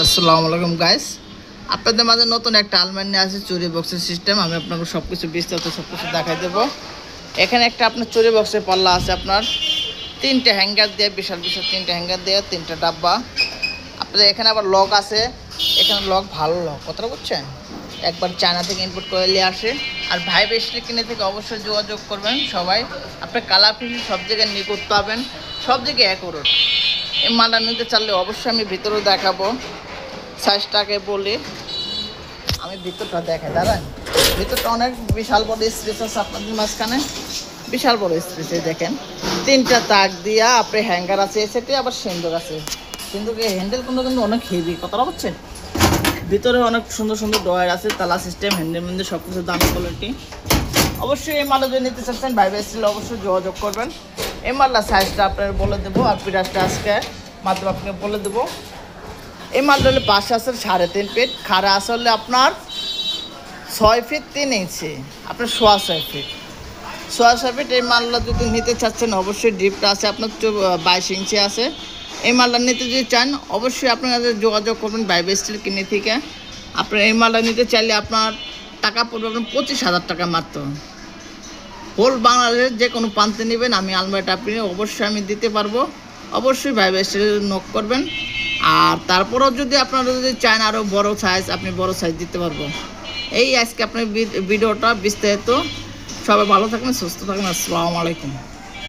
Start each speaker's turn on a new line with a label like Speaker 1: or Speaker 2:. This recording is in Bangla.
Speaker 1: আসসালামু আলাইকুম গাইস, আপনাদের মাঝে নতুন একটা আলমারি নিয়ে আসি চুরি বক্সের সিস্টেম। আমি আপনাকে সব কিছু বিস্তারিত সব কিছু দেখাই দেবো। এখানে একটা আপনার চুরি বক্সের পাল্লা আছে, আপনার তিনটে হ্যাঙ্গার দিয়ে বিশাল বিশাল তিনটে হ্যাঙ্গার দিয়ে তিনটে ডাব্বা। আপনাদের এখানে আবার লক আছে, এখানে লক ভালো লক, কথাটা বুঝছেন, একবার চায়না থেকে ইম্পোর্ট করে নিয়ে আসে। আর ভাই বেশি কিনে থেকে অবশ্যই যোগাযোগ করবেন সবাই। আপনার কালার ফিনিশিং সব জায়গায় নিখুঁত পাবেন, সব জায়গায় অ্যাকুরেট। এই মালটা নিতে চাইলে অবশ্যই আমি ভিতরেও দেখাবো, সাইজটাকে বলি। আমি ভিতরটা দেখাই, দাঁড়ান। ভিতরটা অনেক বিশাল বড় স্পেস আছে আপনাদের মাঝখানে, বিশাল বড় স্পেসে দেখেন তিনটা তাক দিয়া আপনি হ্যাঙ্গার আছে, সেটি আবার সিন্দুক আছে। সিন্দুকে হ্যান্ডেল কিন্তু অনেক হেভি, কথাটা বুঝছেন। ভিতরে অনেক সুন্দর সুন্দর ডয়ার আছে, তালা সিস্টেম, হ্যান্ডেল মধ্যে সব কিছু দামি কোয়ালিটি। অবশ্যই এই মালটা যদি নিতে চাচ্ছেন ভাই বেস্টিল অবশ্যই যোগাযোগ করবেন। এই মালটা সাইজটা আপনার বলে দেবো, আর পিরাজটা আজকে মাত্র আপনাকে বলে দেবো। এই মালটা হলে পাশে আছে 3.5 ফিট, খাড়া আছে হলে আপনার 6 ফিট 3 ইঞ্চি, আপনার 6.5 ফিট 6.5 ফিট। এই মালটা যদি নিতে চাচ্ছেন অবশ্যই ডিপটা আছে আপনার 22 ইঞ্চি আছে। এই মালটা নিতে যদি চান অবশ্যই আপনার কাছে যোগাযোগ করবেন বাই বেস্টিল কিনে থেকে। আপনার এই মালটা নিতে চাইলে আপনার টাকা পড়বে আপনার 25,000 টাকা মাত্র। হোল বাংলাদেশের যে কোনো প্রান্তে নেবেন আমি আলমারিটা আপনি অবশ্যই আমি দিতে পারবো। অবশ্যই ভাই বেস্টিল নক করবেন। আর তারপরেও যদি আপনারা যদি চান আরও বড় সাইজ, আপনি বড় সাইজ দিতে পারবো। এই আজকে আপনার ভিডিওটা বিস্তারিত। সবাই ভালো থাকবেন, সুস্থ থাকবেন। আসসালামু আলাইকুম।